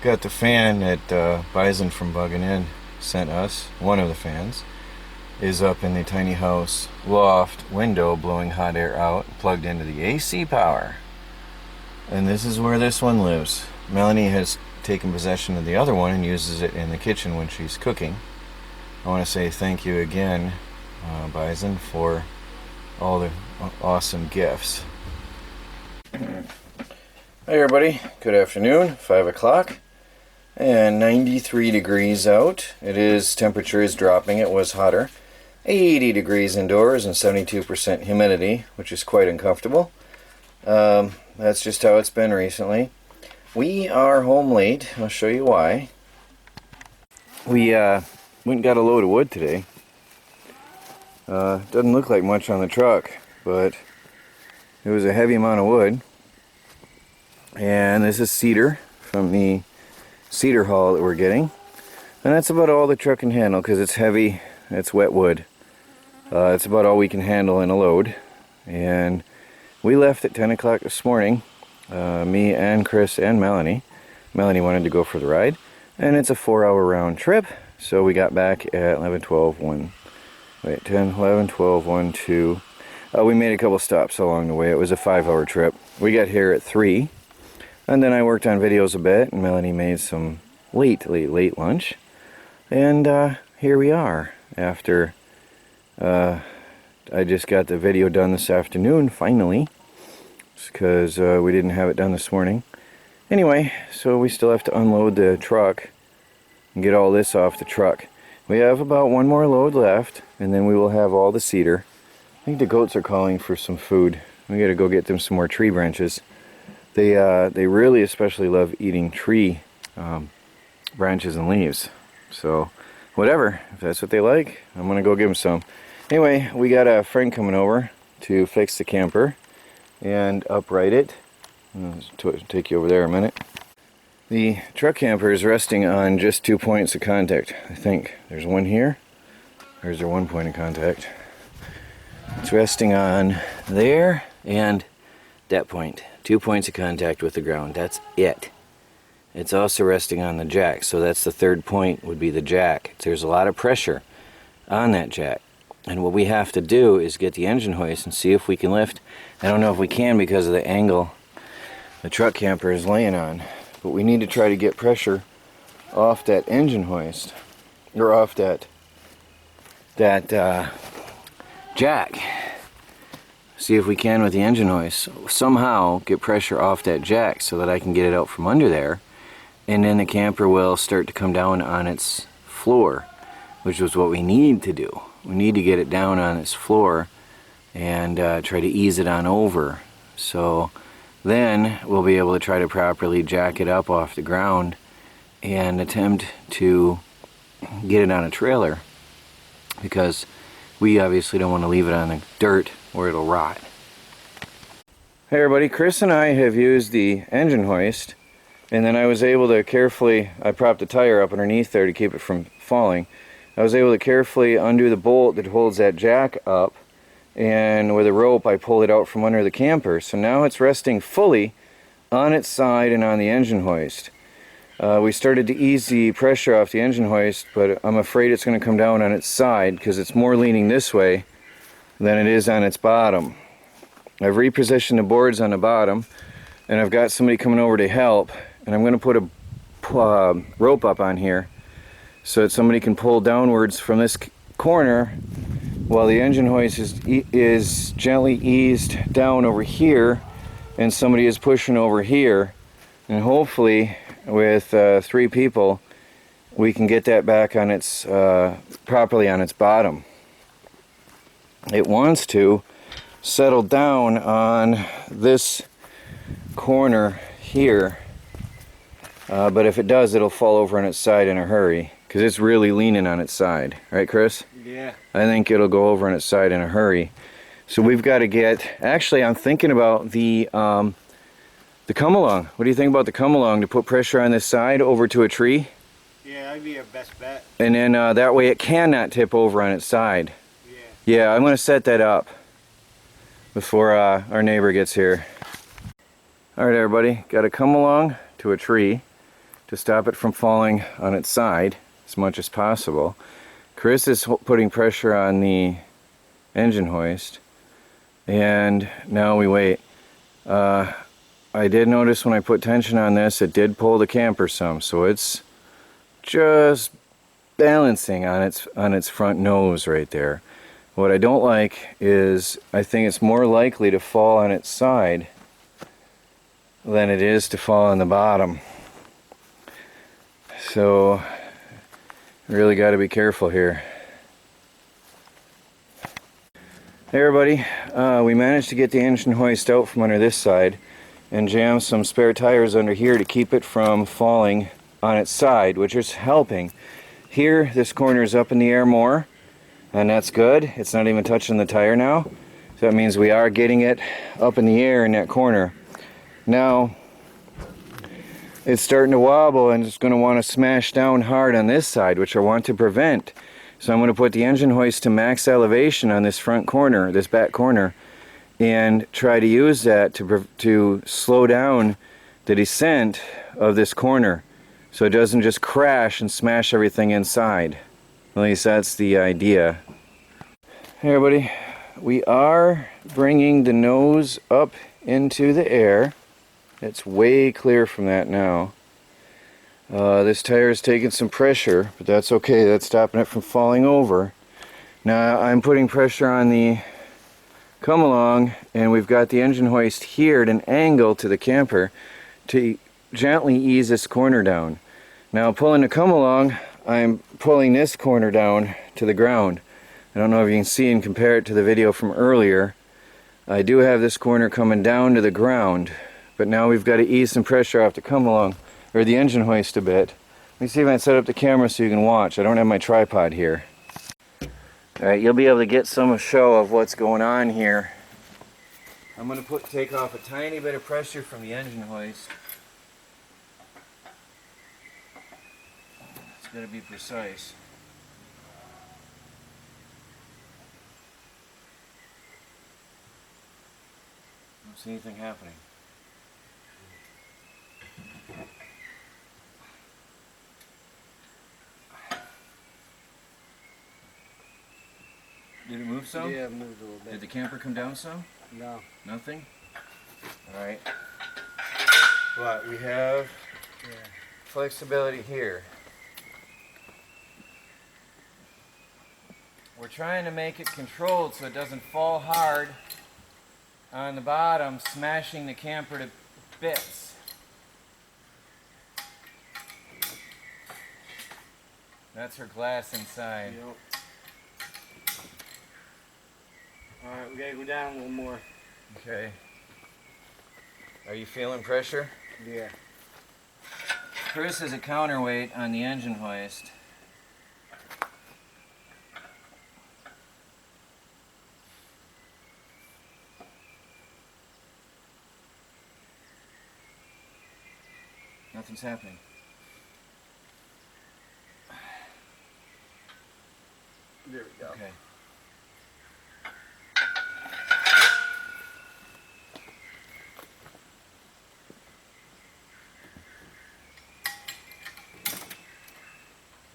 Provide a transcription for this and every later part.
Got the fan that Bison from Buggin' In sent us. One of the fans is up in the tiny house loft window, blowing hot air out, plugged into the AC power. And this is where this one lives. Melanie has taken possession of the other one and uses it in the kitchen when she's cooking. I want to say thank you again, Bison, for all the awesome gifts. Hey everybody, good afternoon, 5 o'clock. And 93 degrees out. Temperature is dropping. It was hotter. 80 degrees indoors and 72% humidity, which is quite uncomfortable. That's just how it's been recently. We are home late. I'll show you why. We went and got a load of wood today. Doesn't look like much on the truck, but it was a heavy amount of wood. And this is cedar from the cedar haul that we're getting, and that's about all the truck can handle because it's heavy. It's wet wood. It's about all we can handle in a load, and we left at 10 o'clock this morning, me and Chris and Melanie. Melanie wanted to go for the ride, and it's a 4-hour round trip, so we got back at 11, 12, 1, wait, 10, 11, 12, 1, 2. We made a couple stops along the way. It was a 5-hour trip. We got here at 3. And then I worked on videos a bit, and Melanie made some late lunch. And here we are, after I just got the video done this afternoon, finally, because we didn't have it done this morning. Anyway, so we still have to unload the truck and get all this off the truck. We have about one more load left, and then we will have all the cedar. I think the goats are calling for some food. We gotta go get them some more tree branches. They really especially love eating tree branches and leaves. So whatever, if that's what they like, I'm gonna go give them some. Anyway, we got a friend coming over to fix the camper and upright it. I'll take you over there a minute. The truck camper is resting on just 2 points of contact. I think there's one here. There's there one point of contact. It's resting on there and that point. 2 points of contact with the ground. That's it. It's also resting on the jack, so that's the third point, would be the jack. There's a lot of pressure on that jack, and what we have to do is get the engine hoist and see if we can lift. I don't know if we can because of the angle the truck camper is laying on, but we need to try to get pressure off that engine hoist, or off that jack. See if we can with the engine hoist somehow get pressure off that jack so that I can get it out from under there, and then the camper will start to come down on its floor, which is what we need to do. We need to get it down on its floor and try to ease it on over, so then we'll be able to try to properly jack it up off the ground and attempt to get it on a trailer, because we obviously don't want to leave it on the dirt or it'll rot. Hey everybody, Chris and I have used the engine hoist, and then I was able to carefully, I propped the tire up underneath there to keep it from falling. I was able to carefully undo the bolt that holds that jack up, and with a rope I pulled it out from under the camper. So now it's resting fully on its side and on the engine hoist. We started to ease the pressure off the engine hoist, but I'm afraid it's going to come down on its side because it's more leaning this way than it is on its bottom. I've repositioned the boards on the bottom, and I've got somebody coming over to help, and I'm going to put a rope up on here so that somebody can pull downwards from this corner while the engine hoist is gently eased down over here, and somebody is pushing over here, and hopefully with 3 people we can get that back on its properly on its bottom. It wants to settle down on this corner here, but if it does, it'll fall over on its side in a hurry because it's really leaning on its side, right Chris? Yeah. I think it'll go over on its side in a hurry. So we've got to get, actually I'm thinking about the come along. What do you think about the come along to put pressure on this side over to a tree? Yeah, that'd be your best bet. And then that way it cannot tip over on its side. Yeah, I'm going to set that up before our neighbor gets here. Alright everybody, got to come along to a tree to stop it from falling on its side as much as possible. Chris is putting pressure on the engine hoist, and now we wait. I did notice when I put tension on this, it did pull the camper some, so it's just balancing on its front nose right there. What I don't like is I think it's more likely to fall on its side than it is to fall on the bottom. So really got to be careful here. Hey everybody, we managed to get the engine hoist out from under this side and jam some spare tires under here to keep it from falling on its side, which is helping. Here, this corner is up in the air more, and that's good. It's not even touching the tire now, so that means we are getting it up in the air in that corner. Now, it's starting to wobble and it's going to want to smash down hard on this side, which I want to prevent. So I'm going to put the engine hoist to max elevation on this front corner, this back corner, and try to use that to slow down the descent of this corner so it doesn't just crash and smash everything inside. At least that's the idea. Hey everybody, we are bringing the nose up into the air. It's way clear from that now. This tire is taking some pressure, but that's okay. That's stopping it from falling over. Now I'm putting pressure on the come along, and we've got the engine hoist here at an angle to the camper to gently ease this corner down. Now pulling the come along, I'm pulling this corner down to the ground. I don't know if you can see and compare it to the video from earlier. I do have this corner coming down to the ground, but now we've got to ease some pressure off the come along, or the engine hoist a bit. Let me see if I can set up the camera so you can watch. I don't have my tripod here. Alright, you'll be able to get some show of what's going on here. I'm going to take off a tiny bit of pressure from the engine hoist. It's got to be precise. I don't see anything happening. Did it move some? Yeah, it moved a little bit. Did the camper come down some? No. Nothing? Alright. But we have flexibility here. We're trying to make it controlled so it doesn't fall hard on the bottom, smashing the camper to bits. That's her glass inside. Yep. Alright, we gotta go down a little more. Okay. Are you feeling pressure? Yeah. Chris is a counterweight on the engine hoist. Nothing's happening. There we go. Okay.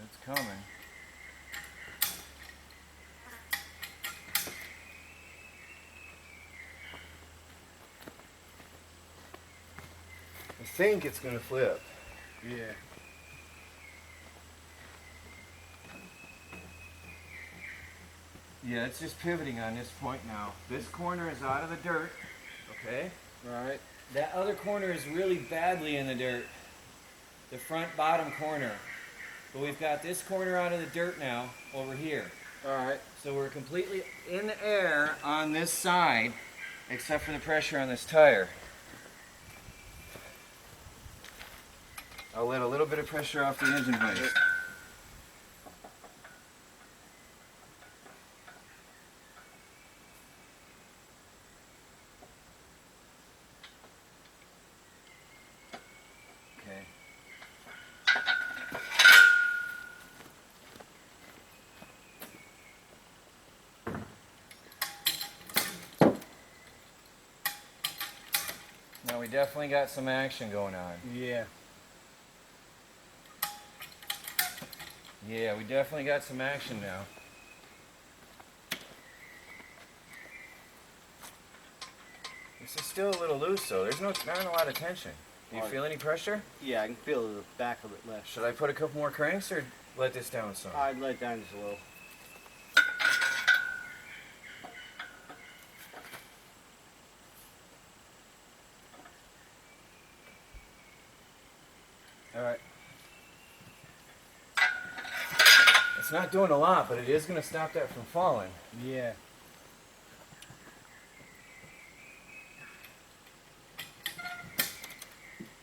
It's coming. I think it's going to flip. Yeah. Yeah, it's just pivoting on this point now. This corner is out of the dirt, okay? Right. That other corner is really badly in the dirt. The front bottom corner. But we've got this corner out of the dirt now, over here. Alright. So we're completely in the air on this side, except for the pressure on this tire. I'll let a little bit of pressure off the engine hoist. Okay. Now we definitely got some action going on. Yeah. Yeah, we definitely got some action now. This is still a little loose though. There's not a lot of tension. Do you feel any pressure? Yeah, I can feel the back of it left. Should I put a couple more cranks or let this down some? I'd let it down just a little. Alright. It's not doing a lot, but it is going to stop that from falling. Yeah.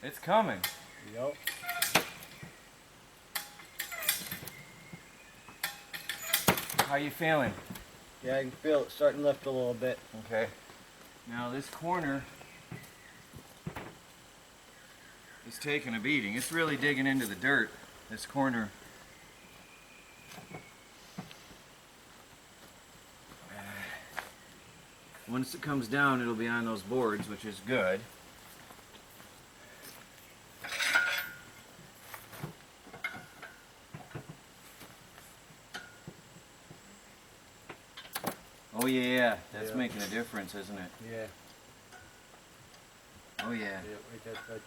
It's coming. Yep. How you feeling? Yeah, I can feel it starting to lift a little bit. Okay. Now this corner is taking a beating. It's really digging into the dirt. This corner. Once it comes down, it'll be on those boards, which is good. Oh yeah, that's making a difference, isn't it? Yeah. Oh yeah. Yeah, right there, good.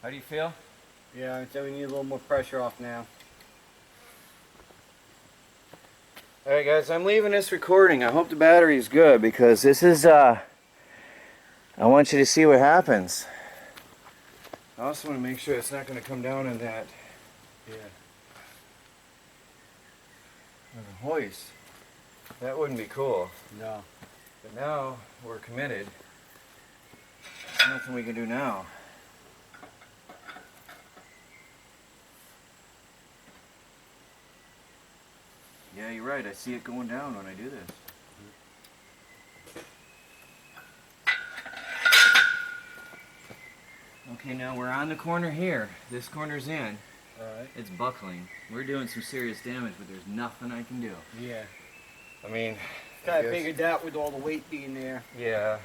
How do you feel? Yeah, so we need a little more pressure off now. Alright guys, I'm leaving this recording. I hope the battery is good because this is, I want you to see what happens. I also want to make sure it's not going to come down in that hoist. That wouldn't be cool. No. But now we're committed. There's nothing we can do now. Yeah, you're right. I see it going down when I do this. Okay, now we're on the corner here. This corner's in. Alright. It's buckling. We're doing some serious damage, but there's nothing I can do. Yeah. I mean, Kind of figured that with all the weight being there. yeah.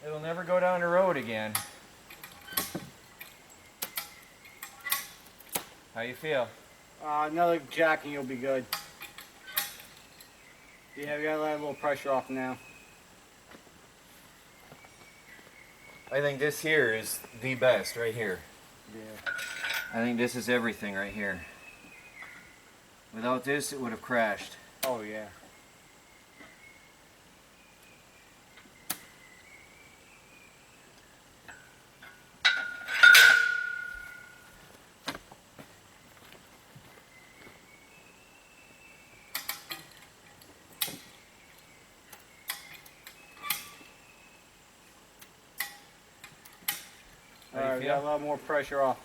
It'll never go down the road again. How you feel? Another jack and you'll be good. Yeah, we gotta let a little pressure off now. I think this here is the best right here. Yeah. I think this is everything right here. Without this, it would have crashed. Oh yeah. How do you Alright, we feel? got a lot more pressure off.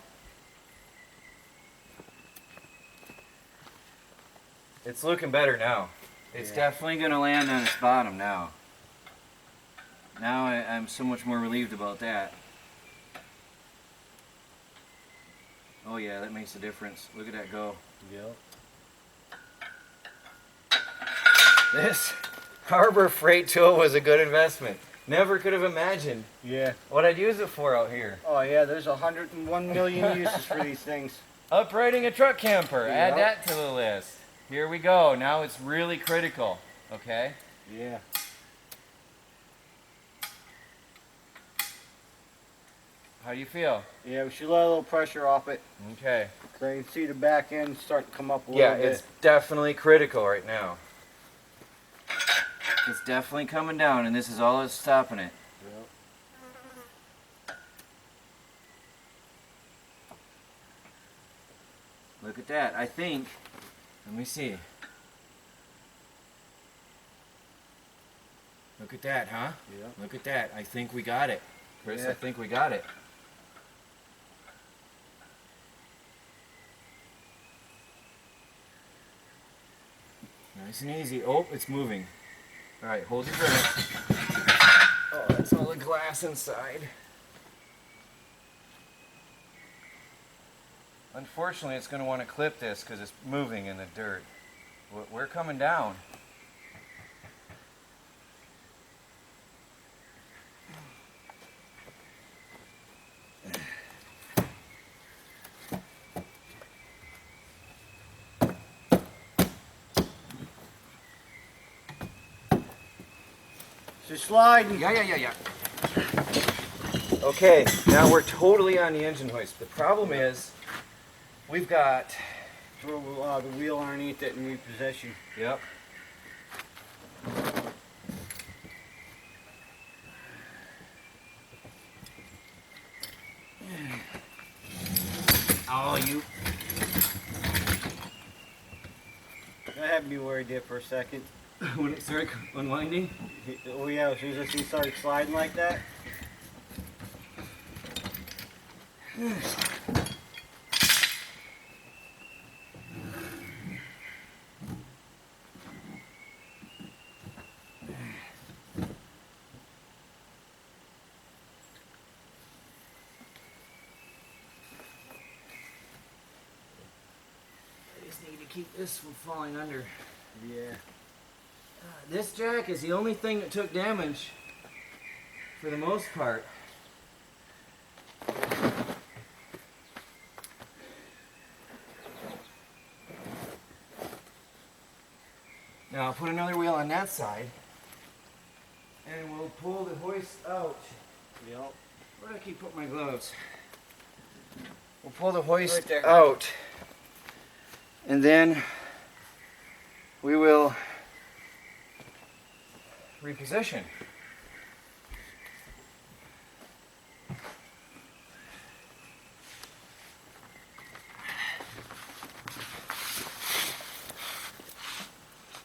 It's looking better now. It's Yeah. definitely going to land on its bottom now. Now I'm so much more relieved about that. Oh yeah, that makes a difference. Look at that go. Yep. This Harbor Freight tool was a good investment. Never could have imagined Yeah. what I'd use it for out here. Oh yeah, there's 101 million uses for these things. Uprighting a truck camper. Add Yep. that to the list. Here we go. Now it's really critical. Okay? Yeah. How do you feel? Yeah, we should let a little pressure off it. Okay. So you can see the back end starting to come up a Yeah, little bit. it's definitely critical right now. It's definitely coming down, and this is all that's stopping it. Yep. Look at that. I think, let me see. Look at that, huh? Yep. Look at that. I think we got it. Chris, Yeah. I think we got it. Nice and easy. Oh, it's moving. All right, hold your breath. Oh, that's all the glass inside. Unfortunately, it's going to want to clip this because it's moving in the dirt. We're coming down. Just sliding. Yeah. Okay, now we're totally on the engine hoist. The problem is, we've got... Throw the wheel underneath it and reposition. Yep. Oh, you... That had me worried there for a second. When it started unwinding? Oh yeah, as soon as he started sliding like that. I just need to keep this from falling under. Yeah. This jack is the only thing that took damage for the most part. Now I'll put another wheel on that side and we'll pull the hoist out. Yep. Where do I keep putting my gloves? We'll pull the hoist Right there. out and then we will reposition.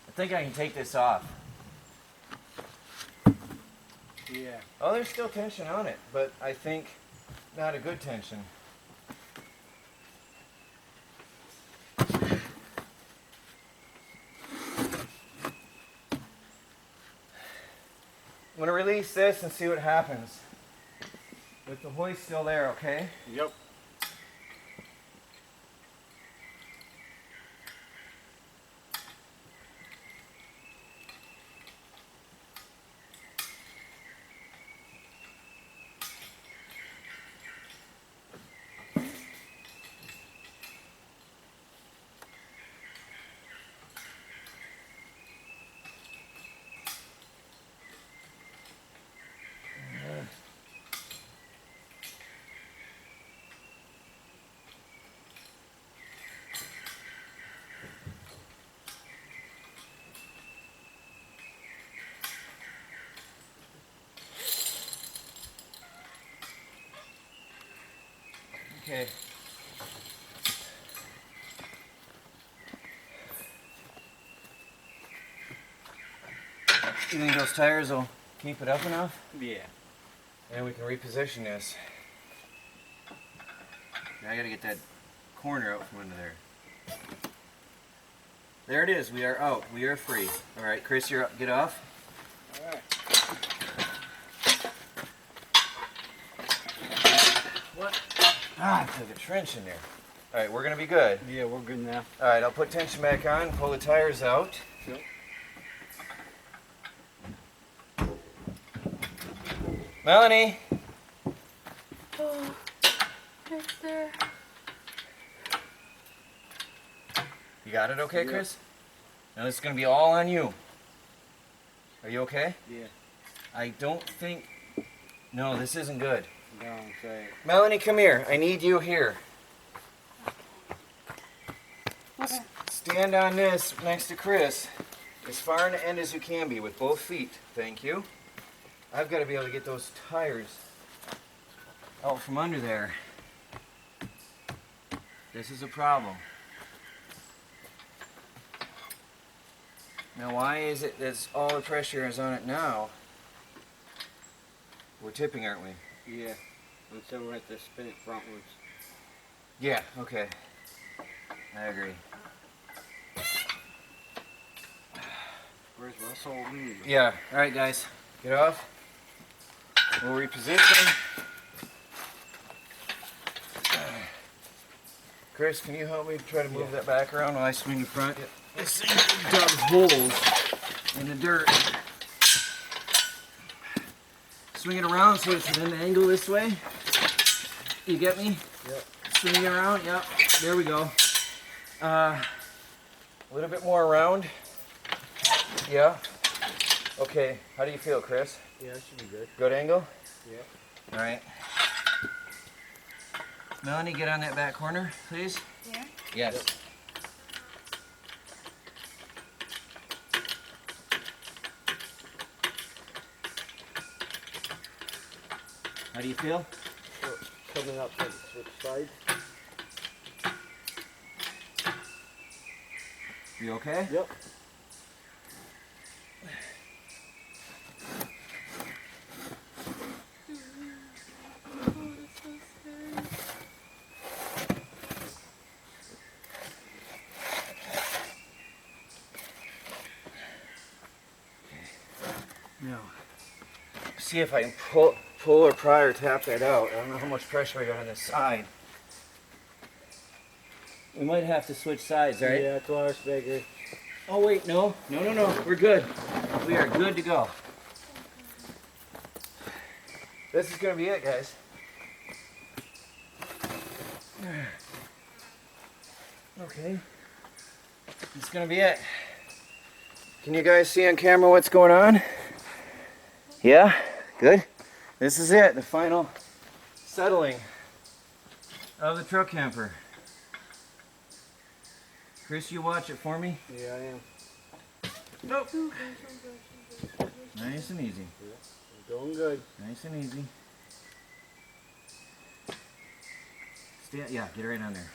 I think I can take this off. Yeah. Oh, there's still tension on it, but I think not a good tension. I'm going to release this and see what happens. With the hoist still there, okay? Yep. Okay. You think those tires will keep it up enough? Yeah. And we can reposition this. Now I gotta get that corner out from under there. There it is, we are out. We are free. Alright, Chris, you're up. Get off. Alright. What? Ah, I took a trench in there. Alright, we're gonna be good. Yeah, we're good now. Alright, I'll put tension back on, pull the tires out. Yep. Melanie! Oh, right there. You got it okay, Yep. Chris? Now this is gonna be all on you. Are you okay? Yeah. I don't think... No, this isn't good. Don't say it. Melanie, come here. I need you here. Okay. Stand on this next to Chris. As far in the end as you can be with both feet. Thank you. I've got to be able to get those tires out from under there. This is a problem. Now why is it that all the pressure is on it now? We're tipping, aren't we? Yeah. And so we're at the spin it frontwards. Yeah, okay. I agree. Where's Russell? Yeah, alright guys. Get off. We'll reposition. Chris, can you help me try to move that back around while I swing the front? This thing dug holes in the dirt. Swing it around so it's at an angle this way. You get me? Yep. Swing it around, yep. There we go. A little bit more around. Yeah. Okay, how do you feel, Chris? Yeah, that should be good. Good angle? Yeah. All right. Melanie, get on that back corner, please. Yeah. Yes. Yep. How do you feel? So, coming up to switch sides. You okay? Yep. Oh, that's so scary. No. See if I can pull or pry or tap that out. I don't know how much pressure I got on this side. We might have to switch sides, right? Yeah, twice bigger. Oh wait, no. No. We're good. We are good to go. This is gonna be it, guys. Okay. It's gonna be it. Can you guys see on camera what's going on? Yeah? Good? This is it, the final settling of the truck camper. Chris, you watch it for me? Yeah, I am. Nope. Nice and easy. I'm doing good. Nice and easy. Yeah, get it right on there.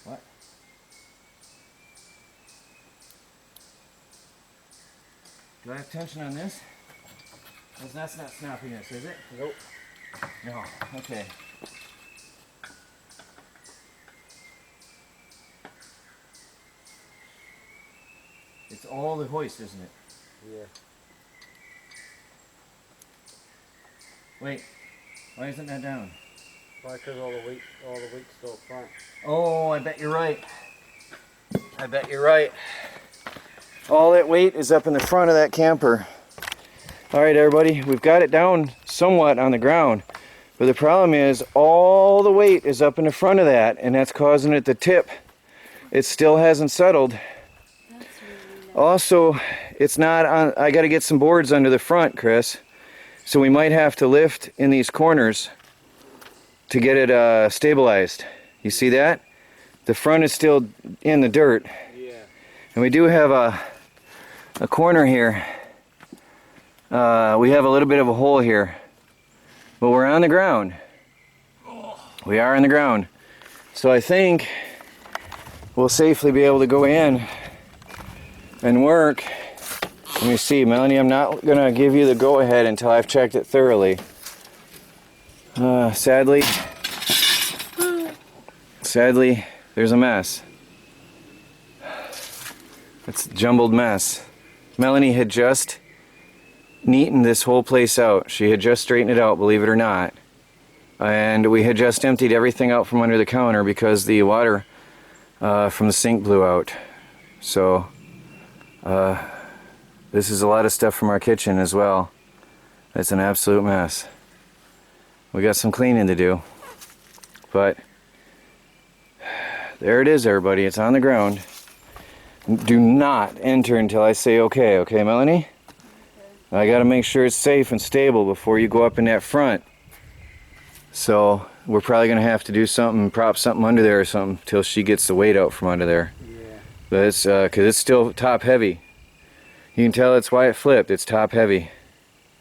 What? Do I have tension on this? That's not snapping this, is it? Nope. No. Okay. It's all the hoist, isn't it? Yeah. Wait. Why isn't that down? Probably because all the weight's still up front. Oh, I bet you're right. I bet you're right. All that weight is up in the front of that camper. All right, everybody, we've got it down somewhat on the ground, but the problem is all the weight is up in the front of that, and that's causing it to tip. It still hasn't settled. That's really nice. Also, it's not on. I got to get some boards under the front, Chris. So we might have to lift in these corners to get it stabilized. You see that? The front is still in the dirt. Yeah. And we do have a corner here. We have a little bit of a hole here. But we're on the ground. We are on the ground. So I think we'll safely be able to go in and work. Let me see, Melanie, I'm not going to give you the go-ahead until I've checked it thoroughly. Sadly, there's a mess. It's a jumbled mess. Melanie had just neatened this whole place out. She had just straightened it out, believe it or not. And we had just emptied everything out from under the counter because the water from the sink blew out. So, this is a lot of stuff from our kitchen as well. It's an absolute mess. We got some cleaning to do. But there it is, everybody. It's on the ground. Do not enter until I say okay. Okay, Melanie? Okay. I got to make sure it's safe and stable before you go up in that front. So we're probably going to have to do something, prop something under there or something till she gets the weight out from under there. Yeah. But it's because it's still top heavy. You can tell it's why it flipped. It's top heavy.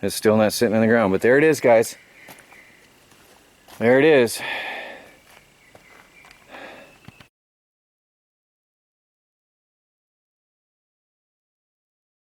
It's still not sitting on the ground. But there it is, guys. There it is.